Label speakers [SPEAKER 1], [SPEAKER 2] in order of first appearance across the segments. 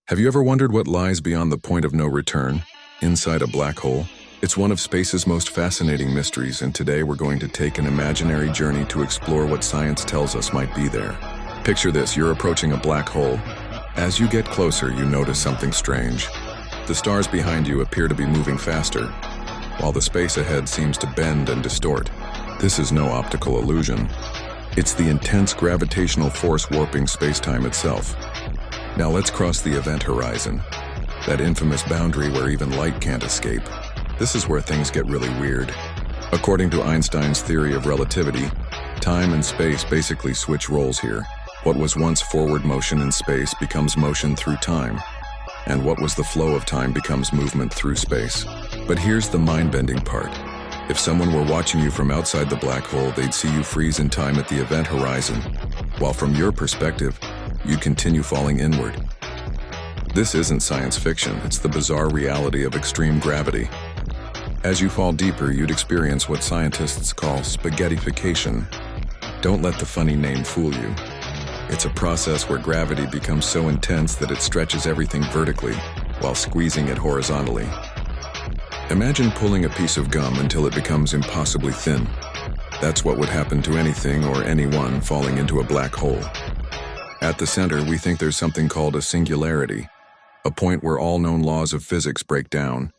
[SPEAKER 1] Have you ever wondered what lies beyond the point of no return, inside a black hole? It's one of space's most fascinating mysteries, and today we're going to take an imaginary journey to explore what science tells us might be there. Picture this, you're approaching a black hole. As you get closer, you notice something strange. The stars behind you appear to be moving faster, while the space ahead seems to bend and distort. This is no optical illusion. It's the intense gravitational force warping space-time itself. Now let's cross the event horizon, that infamous boundary where even light can't escape. This is where things get really weird. According to Einstein's theory of relativity, time and space basically switch roles here. What was once forward motion in space becomes motion through time, and what was the flow of time becomes movement through space. But here's the mind-bending part. If someone were watching you from outside the black hole, they'd see you freeze in time at the event horizon, while from your perspective, you'd continue falling inward. This isn't science fiction, it's the bizarre reality of extreme gravity. As you fall deeper, you'd experience what scientists call spaghettification. Don't let the funny name fool you. It's a process where gravity becomes so intense that it stretches everything vertically, while squeezing it horizontally. Imagine pulling a piece of gum until it becomes impossibly thin. That's what would happen to anything or anyone falling into a black hole. At the center, we think there's something called a singularity, a point where all known laws of physics break down.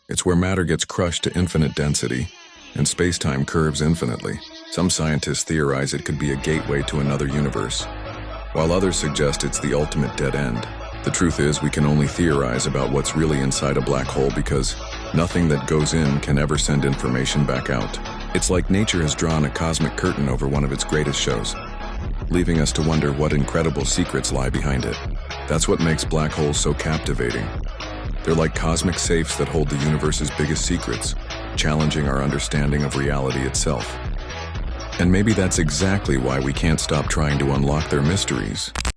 [SPEAKER 1] It's where matter gets crushed to infinite density, and space-time curves infinitely. Some scientists theorize it could be a gateway to another universe, while others suggest it's the ultimate dead end. The truth is, we can only theorize about what's really inside a black hole because nothing that goes in can ever send information back out. It's like nature has drawn a cosmic curtain over one of its greatest shows, leaving us to wonder what incredible secrets lie behind it. That's what makes black holes so captivating. They're like cosmic safes that hold the universe's biggest secrets, challenging our understanding of reality itself. And maybe that's exactly why we can't stop trying to unlock their mysteries.